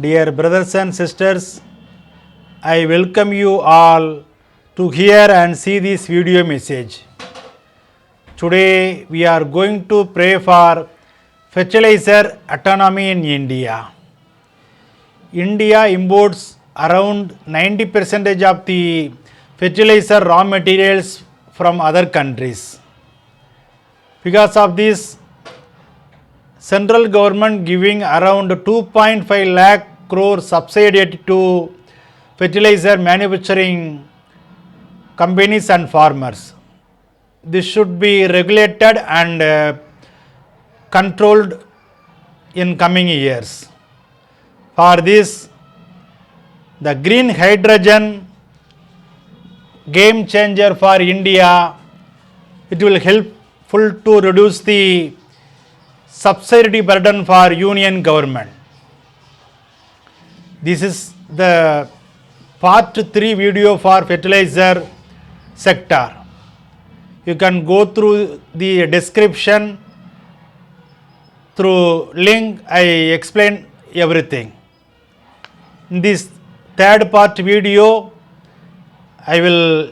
Dear brothers and sisters, I welcome you all to hear and see this video message. Today we are going to pray for fertilizer autonomy in India. India imports around 90% of the fertilizer raw materials from other countries. Because of this, central government giving around 2.5 lakh crore subsidy to fertilizer manufacturing companies and farmers. This should be regulated and controlled in coming years. For this, the green hydrogen game changer for India, it will helpful to reduce the subsidy burden for union government. This is the part 3 video for fertilizer sector. You can go through the description, through link I explain everything. In this third part video, I will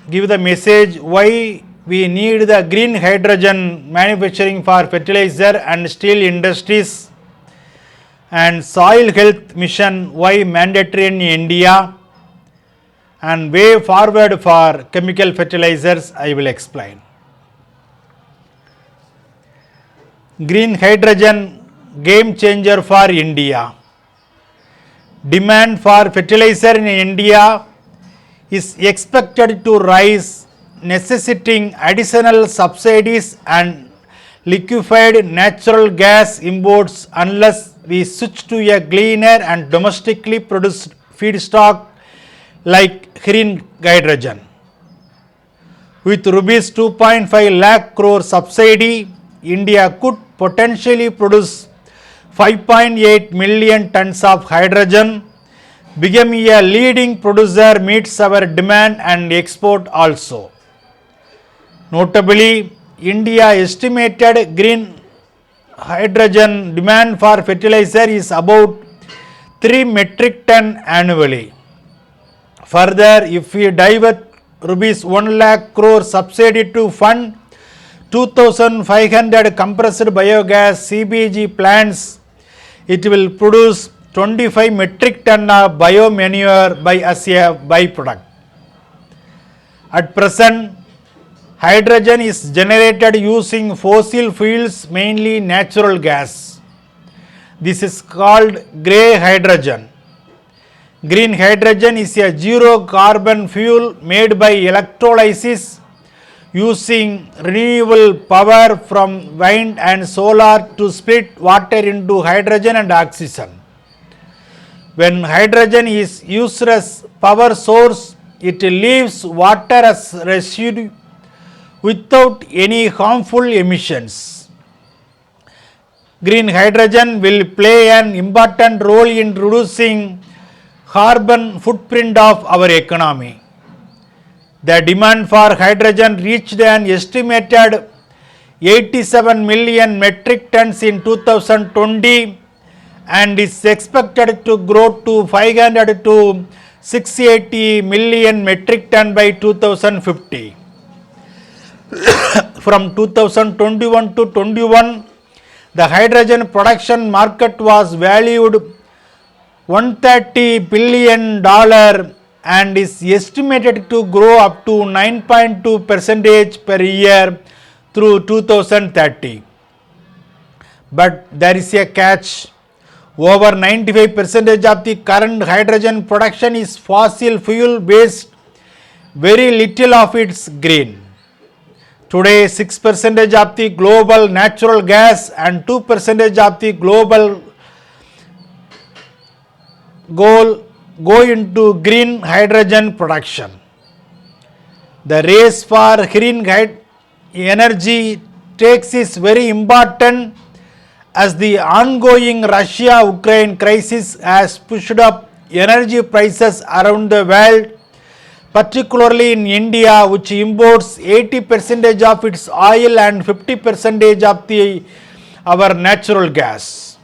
give the message why we need the green hydrogen manufacturing for fertilizer and steel industries, and soil health mission why mandatory in India, and way forward for chemical fertilizers I will explain. Green hydrogen game changer for India. Demand for fertilizer in India is expected to rise, necessitating additional subsidies and liquefied natural gas imports unless we switch to a cleaner and domestically produced feedstock like green hydrogen. With rupees 2.5 lakh crore subsidy, India could potentially produce 5.8 million tons of hydrogen, become a leading producer, meets our demand and export also. Notably, India estimated green hydrogen demand for fertilizer is about 3 metric ton annually. Further, if we divert rupees 1 lakh crore subsidy to fund 2,500 compressed biogas CBG plants, it will produce 25 metric ton of biomanure as a byproduct. At present, hydrogen is generated using fossil fuels, mainly natural gas. This is called grey hydrogen. Green hydrogen is a zero carbon fuel made by electrolysis using renewable power from wind and solar to split water into hydrogen and oxygen. When hydrogen is used as power source, it leaves water as residue without any harmful emissions. Green hydrogen will play an important role in reducing carbon footprint of our economy. The demand for hydrogen reached an estimated 87 million metric tons in 2020 and is expected to grow to 500 to 680 million metric ton by 2050. From 2021 to 21, the hydrogen production market was valued $130 billion and is estimated to grow up to 9.2% per year through 2030. But there is a catch. Over 95% of the current hydrogen production is fossil fuel based, very little of it's green. Today, 6% of the global natural gas and 2% of the global go into green hydrogen production. The race for green energy takes is very important as the ongoing Russia-Ukraine crisis has pushed up energy prices around the world, particularly in India, which imports 80% of its oil and 50% of our natural gas.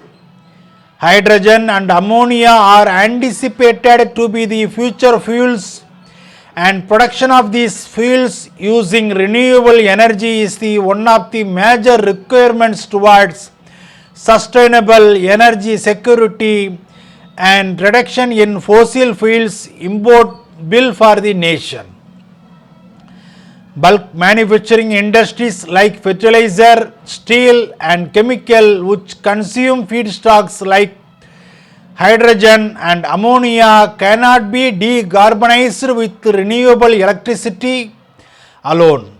Hydrogen and ammonia are anticipated to be the future fuels, and production of these fuels using renewable energy is one of the major requirements towards sustainable energy security and reduction in fossil fuels import bill for the nation. Bulk manufacturing industries like fertilizer, steel and chemical, which consume feedstocks like hydrogen and ammonia, cannot be decarbonized with renewable electricity alone.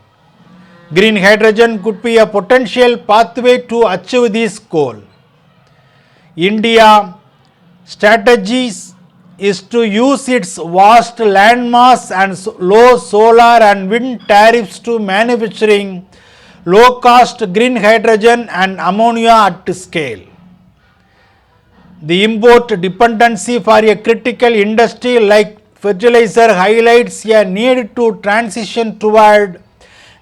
Green hydrogen could be a potential pathway to achieve this goal. India strategies is to use its vast land mass and low solar and wind tariffs to manufacturing low cost green hydrogen and ammonia at scale. The import dependency for a critical industry like fertilizer highlights a need to transition toward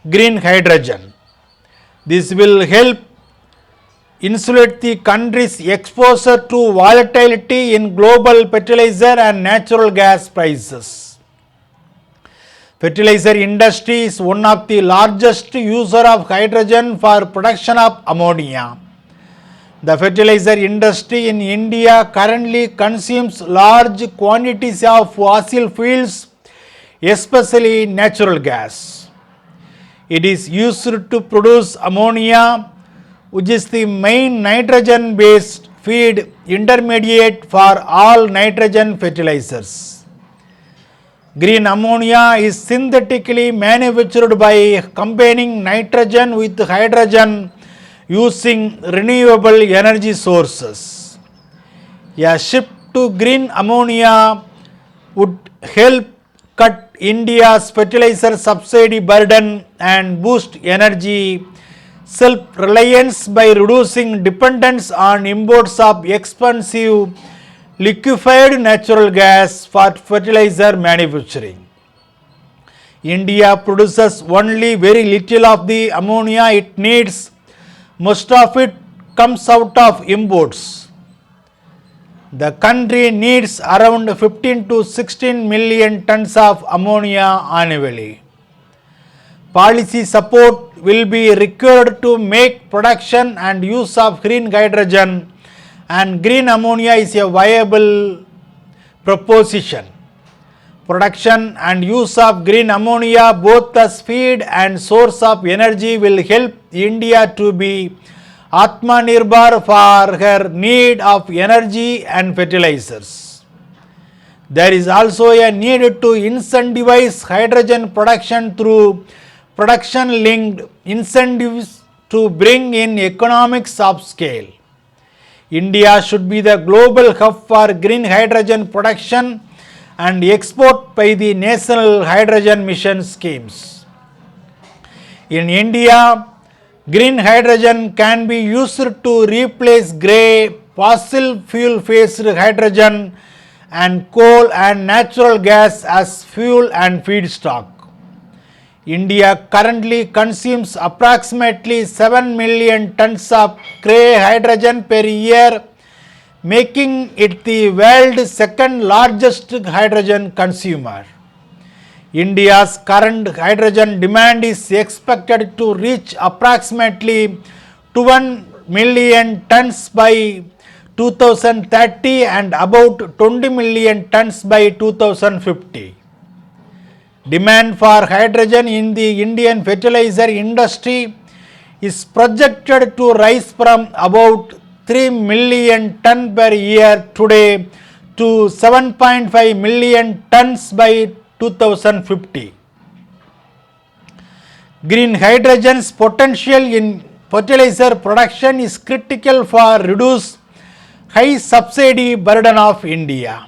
green hydrogen. This will help insulate the country's exposure to volatility in global fertilizer and natural gas prices. Fertilizer industry is one of the largest user of hydrogen for production of ammonia. The fertilizer industry in India currently consumes large quantities of fossil fuels, especially natural gas. It is used to produce ammonia, which is the main nitrogen-based feed intermediate for all nitrogen fertilizers. Green ammonia is synthetically manufactured by combining nitrogen with hydrogen using renewable energy sources. A shift to green ammonia would help cut India's fertilizer subsidy burden and boost energy self-reliance by reducing dependence on imports of expensive liquefied natural gas for fertilizer manufacturing. India produces only very little of the ammonia it needs. Most of it comes out of imports. The country needs around 15 to 16 million tons of ammonia annually. Policy support will be required to make production and use of green hydrogen and green ammonia is a viable proposition. Production and use of green ammonia both as feed and source of energy will help India to be Atmanirbar for her need of energy and fertilizers. There is also a need to incentivize hydrogen production through production-linked incentives to bring in economics of scale. India should be the global hub for green hydrogen production and export by the National Hydrogen Mission schemes. In India, green hydrogen can be used to replace grey fossil fuel-based hydrogen and coal and natural gas as fuel and feedstock. India currently consumes approximately 7 million tons of grey hydrogen per year, making it the world's second largest hydrogen consumer. India's current hydrogen demand is expected to reach approximately 21 million tons by 2030 and about 20 million tons by 2050. Demand for hydrogen in the Indian fertilizer industry is projected to rise from about 3 million tons per year today to 7.5 million tons by 2050. Green hydrogen's potential in fertilizer production is critical for reduce high subsidy burden of India.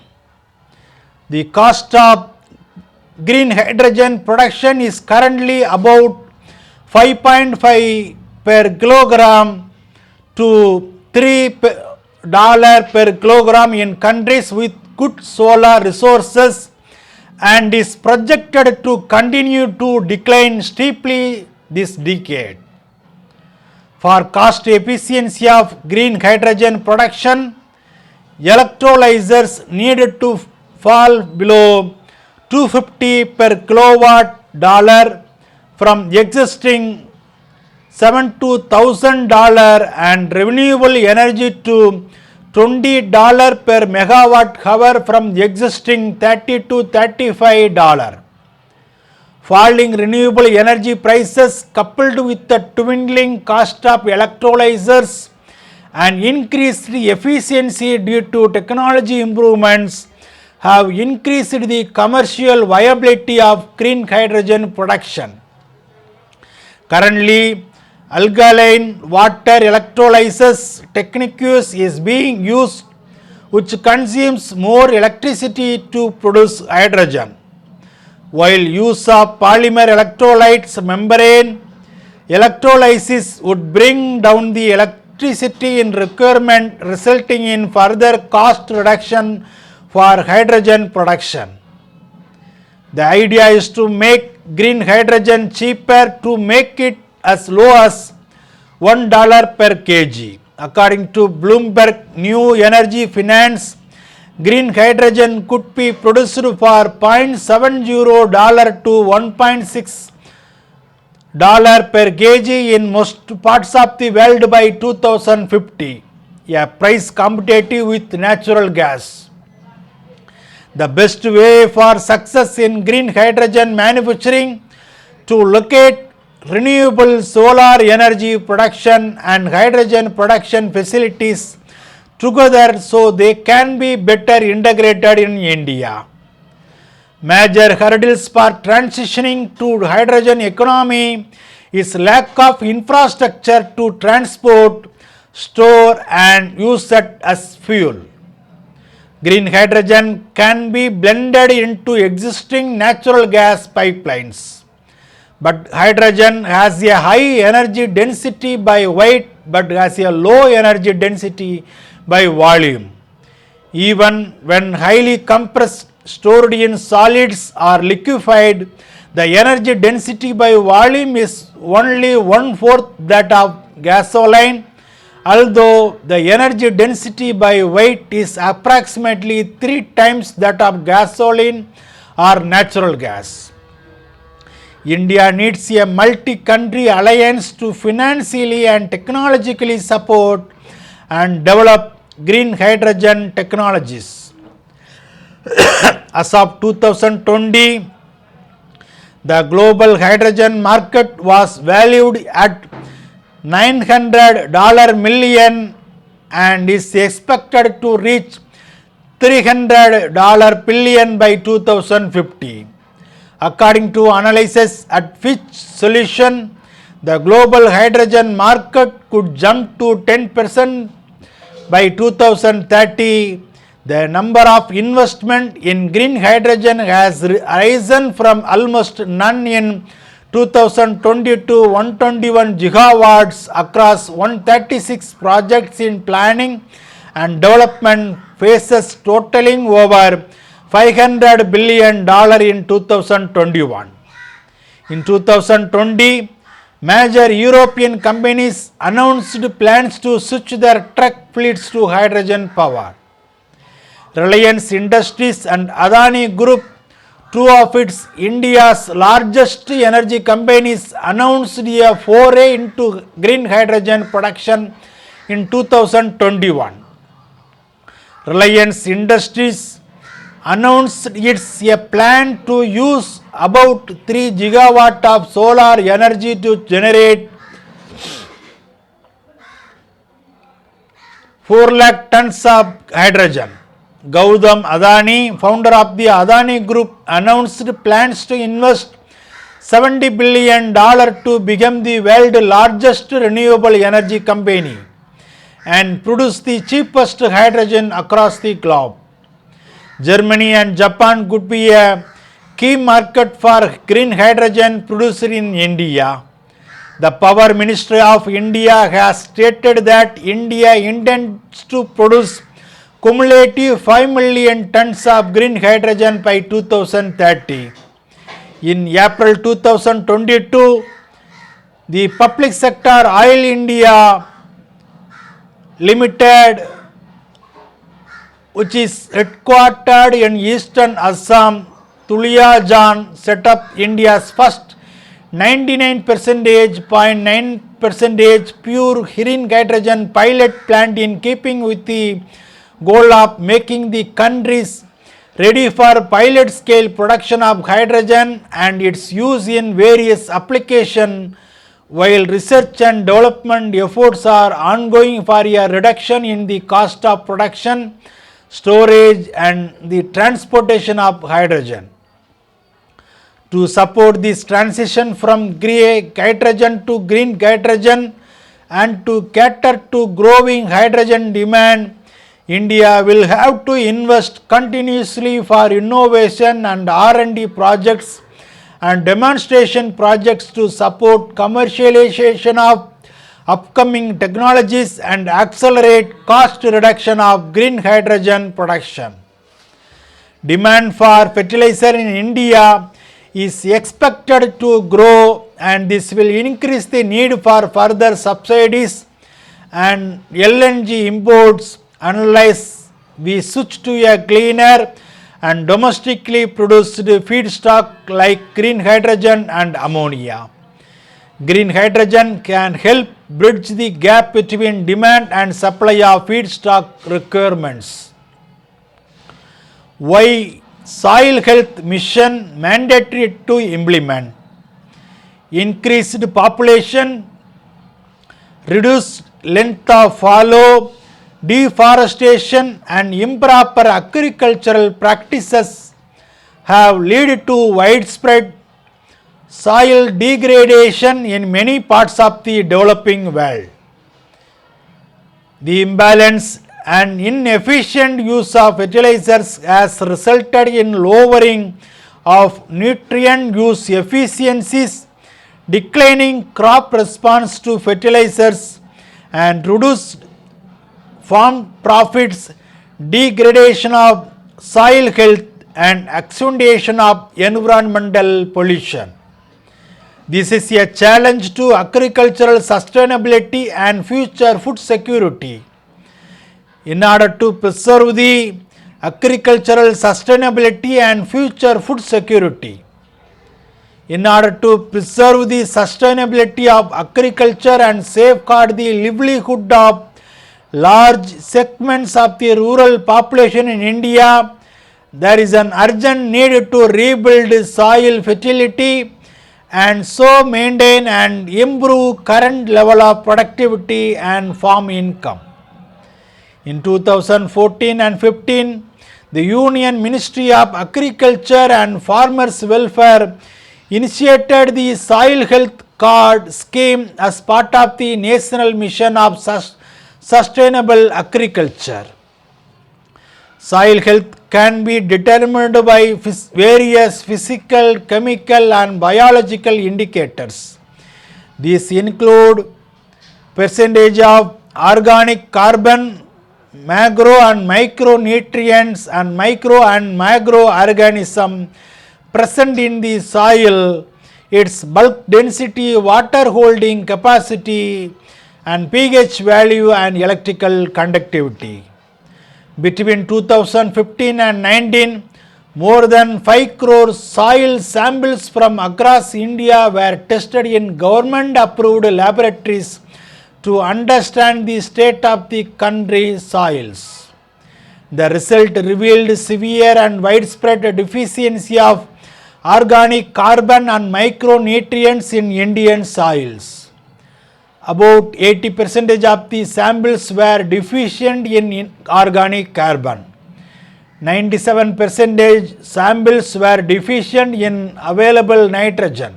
The cost of green hydrogen production is currently about 5.5 per kilogram to $3 per kilogram in countries with good solar resources and is projected to continue to decline steeply this decade. For cost efficiency of green hydrogen production, electrolyzers needed to fall below 250 per kilowatt dollar from existing $7 to $1,000 and renewable energy to $20 per megawatt hour from existing $30 to $35. Falling renewable energy prices coupled with the dwindling cost of electrolyzers and increased efficiency due to technology improvements have increased the commercial viability of green hydrogen production. Currently, alkaline water electrolysis techniques is being used which consumes more electricity to produce hydrogen, while use of polymer electrolytes membrane electrolysis would bring down the electricity in requirement, resulting in further cost reduction for hydrogen production. The idea is to make green hydrogen cheaper to make it as low as $1 per kg. According to Bloomberg New Energy Finance, green hydrogen could be produced for $0.70 to $1.6 per kg in most parts of the world by 2050, a price competitive with natural gas. The best way for success in green hydrogen manufacturing to locate renewable solar energy production and hydrogen production facilities together so they can be better integrated in India. Major hurdles for transitioning to hydrogen economy is lack of infrastructure to transport, store and use it as fuel. Green hydrogen can be blended into existing natural gas pipelines, but hydrogen has a high energy density by weight but has a low energy density by volume. Even when highly compressed, stored in solids or liquefied, the energy density by volume is only 1/4 that of gasoline, although the energy density by weight is approximately 3 times that of gasoline or natural gas. India needs a multi-country alliance to financially and technologically support and develop green hydrogen technologies. As of 2020, the global hydrogen market was valued at $900 million and is expected to reach $300 billion by 2050. According to analysis at Fitch Solution, the global hydrogen market could jump to 10% by 2030. The number of investment in green hydrogen has risen from almost none in 2020 to 121 gigawatts across 136 projects in planning and development phases totaling over $500 billion in 2021. In 2020, major European companies announced plans to switch their truck fleets to hydrogen power. Reliance Industries and Adani Group, two of its India's largest energy companies, announced a foray into green hydrogen production in 2021. Reliance Industries announced its a plan to use about 3 gigawatt of solar energy to generate 4 lakh tons of hydrogen. Gautam Adani, founder of the Adani Group, announced plans to invest $70 billion to become the world's largest renewable energy company and produce the cheapest hydrogen across the globe. Germany and Japan could be a key market for green hydrogen produced in India. The Power Ministry of India has stated that India intends to produce cumulative 5 million tons of green hydrogen by 2030. In April 2022, the public sector Oil India Limited which is headquartered in eastern Assam, Duliajan set up India's first 99.9% pure green hydrogen pilot plant in keeping with the goal of making the countries ready for pilot scale production of hydrogen and its use in various applications, while research and development efforts are ongoing for a reduction in the cost of production, storage and the transportation of hydrogen. To support this transition from grey hydrogen to green hydrogen and to cater to growing hydrogen demand, India will have to invest continuously for innovation and R&D projects and demonstration projects to support commercialization of upcoming technologies and accelerate cost reduction of green hydrogen production. Demand for fertilizer in India is expected to grow, and this will increase the need for further subsidies and LNG imports unless we switch to a cleaner and domestically produced feedstock like green hydrogen and ammonia. Green hydrogen can help bridge the gap between demand and supply of feedstock requirements. Why soil health mission mandatory to implement? Increased population, reduced length of fallow, deforestation and improper agricultural practices have led to widespread soil degradation in many parts of the developing world. The imbalance and inefficient use of fertilizers has resulted in lowering of nutrient use efficiencies, declining crop response to fertilizers and reduced farm profits, degradation of soil health and accentuation of environmental pollution. This is a challenge to agricultural sustainability and future food security. In order to preserve the agricultural sustainability and future food security, in order to preserve the sustainability of agriculture and safeguard the livelihood of large segments of the rural population in India, there is an urgent need to rebuild soil fertility and so maintain and improve current level of productivity and farm income. In 2014 and 15, the Union Ministry of Agriculture and Farmers Welfare initiated the Soil Health Card scheme as part of the National Mission of Sustainable Agriculture. Soil health can be determined by various physical, chemical and biological indicators. These include percentage of organic carbon, macro and micronutrients and micro and microorganisms present in the soil, its bulk density, water holding capacity and pH value and electrical conductivity. Between 2015 and 19, more than 5 crore soil samples from across India were tested in government approved laboratories to understand the state of the country's soils. The result revealed severe and widespread deficiency of organic carbon and micronutrients in Indian soils. About 80% of the samples were deficient in organic carbon. 97% samples were deficient in available nitrogen.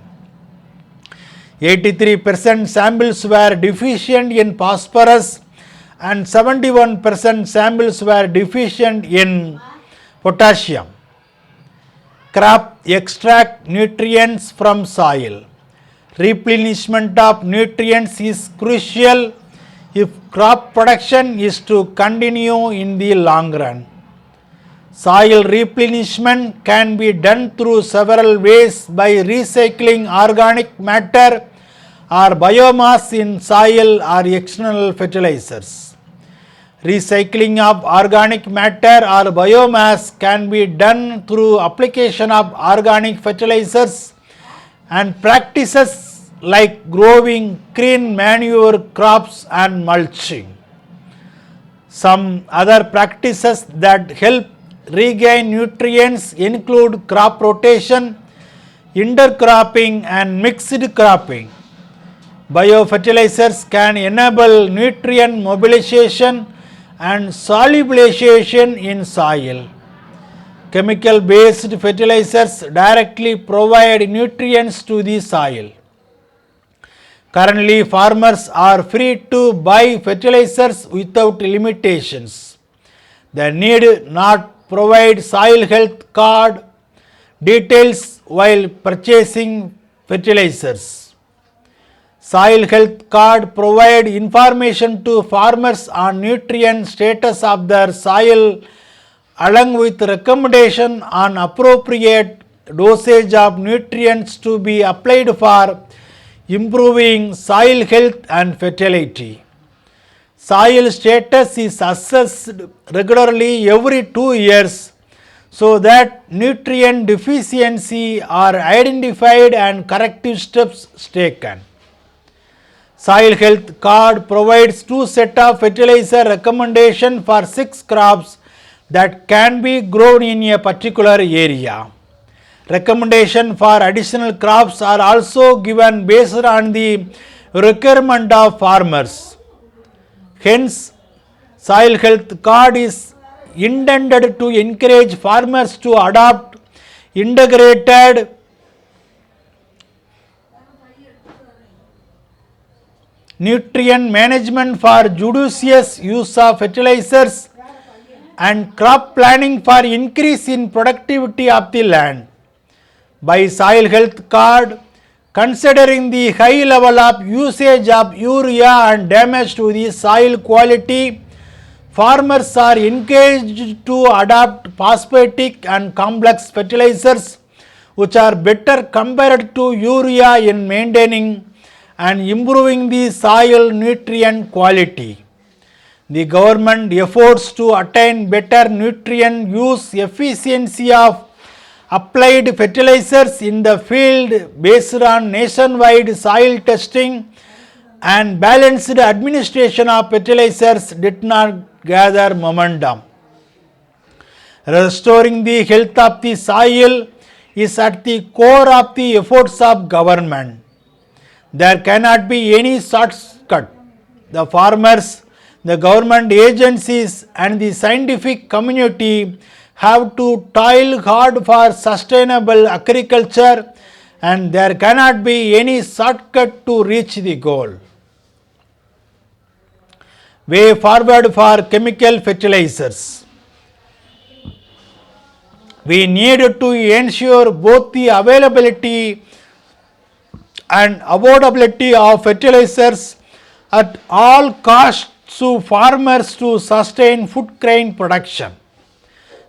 83% samples were deficient in phosphorus and 71% samples were deficient in potassium. Crop extract nutrients from soil. Replenishment of nutrients is crucial if crop production is to continue in the long run. Soil replenishment can be done through several ways by recycling organic matter or biomass in soil or external fertilizers. Recycling of organic matter or biomass can be done through application of organic fertilizers and practices like growing green manure crops and mulching. Some other practices that help regain nutrients include crop rotation, intercropping and mixed cropping. Biofertilizers can enable nutrient mobilization and solubilization in soil. Chemical based fertilizers directly provide nutrients to the soil. Currently, farmers are free to buy fertilizers without limitations. They need not provide soil health card details while purchasing fertilizers. Soil health card provide information to farmers on nutrient status of their soil along with recommendation on appropriate dosage of nutrients to be applied for improving soil health and fertility. Soil status is assessed regularly every 2 years so that nutrient deficiency are identified and corrective steps taken. Soil health card provides 2 sets of fertilizer recommendation for 6 crops that can be grown in a particular area. Recommendation for additional crops are also given based on the requirement of farmers. Hence, soil health card is intended to encourage farmers to adopt integrated nutrient management for judicious use of fertilizers and crop planning for increase in productivity of the land. By soil health card, considering the high level of usage of urea and damage to the soil quality, farmers are encouraged to adopt phosphatic and complex fertilizers which are better compared to urea in maintaining and improving the soil nutrient quality. The government efforts to attain better nutrient use efficiency of applied fertilizers in the field based on nationwide soil testing and balanced administration of fertilizers did not gather momentum. Restoring the health of the soil is at the core of the efforts of government. There cannot be any shortcut. The farmers, the government agencies and the scientific community have to toil hard for sustainable agriculture and there cannot be any shortcut to reach the goal. Way forward for chemical fertilizers. We need to ensure both the availability and affordability of fertilizers at all costs to farmers to sustain food grain production.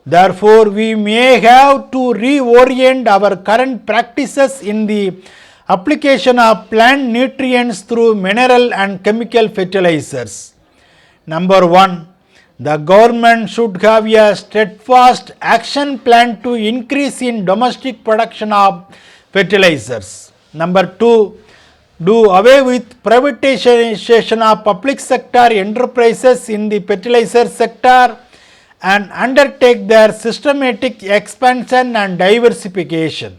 Therefore, we may have to reorient our current practices in the application of plant nutrients through mineral and chemical fertilizers. Number 1, the government should have a steadfast action plan to increase in domestic production of fertilizers. Number 2, do away with privatization of public sector enterprises in the fertilizer sector and undertake their systematic expansion and diversification.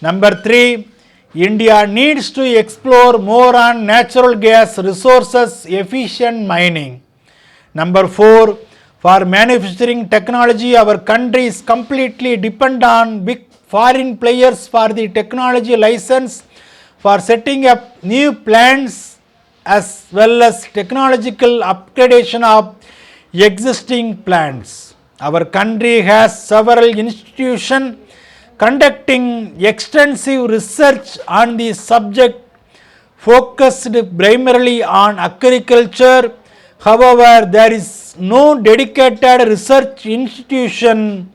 Number 3, India needs to explore more on natural gas resources efficient mining. Number 4, for manufacturing technology, our country is completely dependent on big foreign players for the technology license for setting up new plants as well as technological upgradation of existing plants. Our country has several institutions conducting extensive research on the subject focused primarily on agriculture. However, there is no dedicated research institution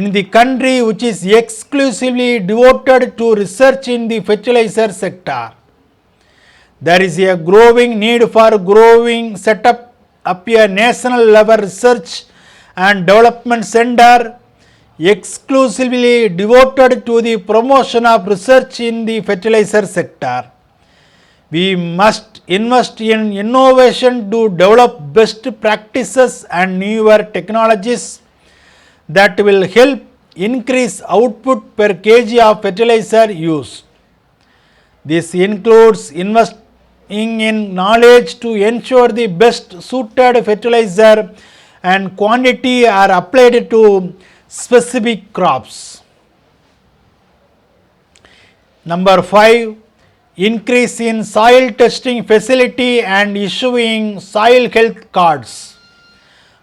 in the country which is exclusively devoted to research in the fertilizer sector. There is a growing need for growing setup up a national level research and development center exclusively devoted to the promotion of research in the fertilizer sector. We must invest in innovation to develop best practices and newer technologies that will help increase output per kg of fertilizer used. This includes investing in knowledge to ensure the best suited fertilizer and quantity are applied to specific crops. Number 5, increase in soil testing facility and issuing soil health cards.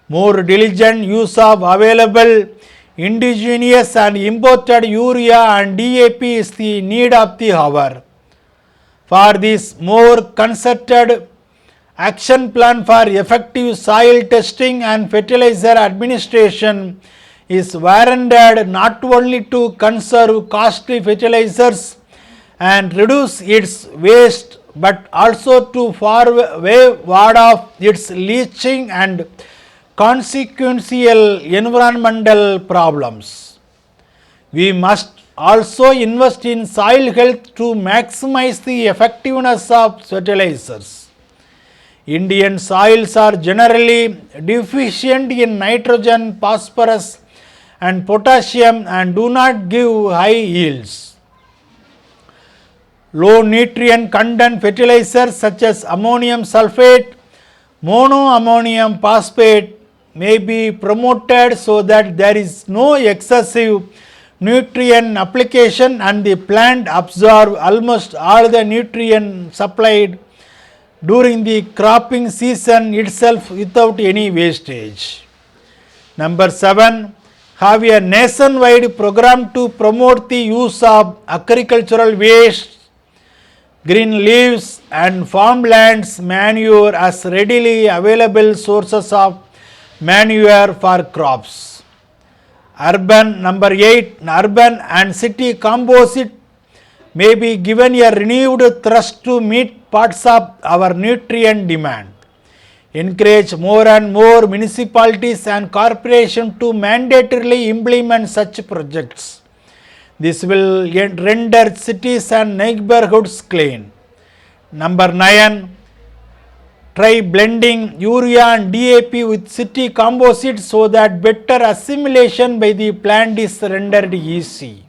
More diligent use of available indigenous and imported urea and DAP is the need of the hour. For this, more concerted action plan for effective soil testing and fertilizer administration is warranted not only to conserve costly fertilizers and reduce its waste but also to ward off its leaching and consequential environmental problems. We must also invest in soil health to maximize the effectiveness of fertilizers. Indian soils are generally deficient in nitrogen, phosphorus and potassium and do not give high yields. Low nutrient content fertilizers such as ammonium sulfate, monoammonium phosphate may be promoted so that there is no excessive nutrient application and the plant absorb almost all the nutrient supplied during the cropping season itself without any wastage. Number 7, have a nationwide program to promote the use of agricultural waste, green leaves and farmlands manure as readily available sources of manure for crops. Number 8, urban and city composite may be given a renewed thrust to meet parts of our nutrient demand. Encourage more and more municipalities and corporations to mandatorily implement such projects. This will render cities and neighborhoods clean. Number 9, try blending urea and DAP with city composite so that better assimilation by the plant is rendered easy.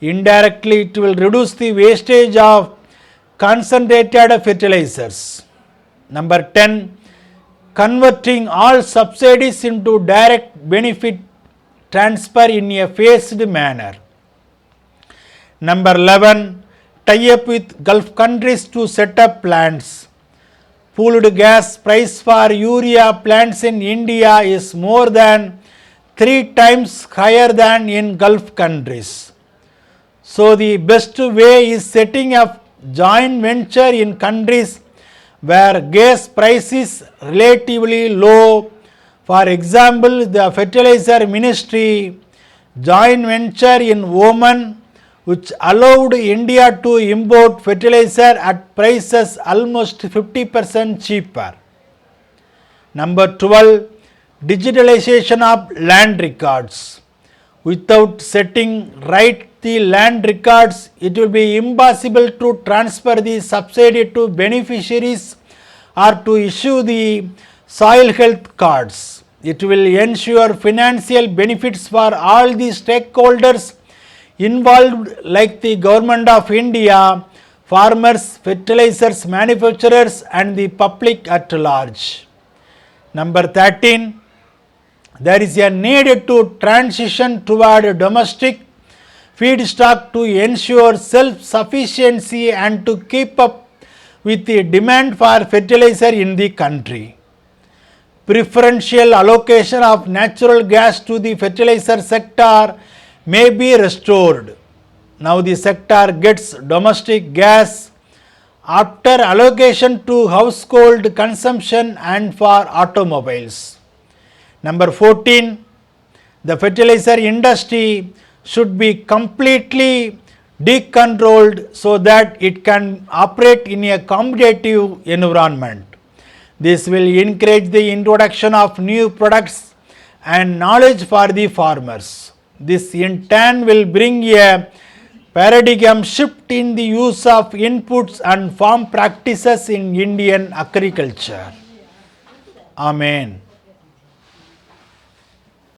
Indirectly, it will reduce the wastage of concentrated fertilizers. Number 10, converting all subsidies into direct benefit transfer in a phased manner. Number 11, tie up with Gulf countries to set up plants. Pooled gas price for urea plants in India is more than 3 times higher than in Gulf countries. So the best way is setting up joint venture in countries where gas price is relatively low. For example, the fertilizer ministry joint venture in Oman which allowed India to import fertilizer at prices almost 50% cheaper. Number 12, digitalization of land records. Without setting right the land records, it will be impossible to transfer the subsidy to beneficiaries or to issue the soil health cards. It will ensure financial benefits for all the stakeholders involved like the Government of India, farmers, fertilizers manufacturers and the public at large. Number 13, there is a need to transition toward domestic feedstock to ensure self-sufficiency and to keep up with the demand for fertilizer in the country. Preferential allocation of natural gas to the fertilizer sector may be restored. Now the sector gets domestic gas after allocation to household consumption and for automobiles. Number 14, the fertilizer industry should be completely decontrolled so that it can operate in a competitive environment. This will encourage the introduction of new products and knowledge for the farmers. This in turn will bring a paradigm shift in the use of inputs and farm practices in Indian agriculture. Amen.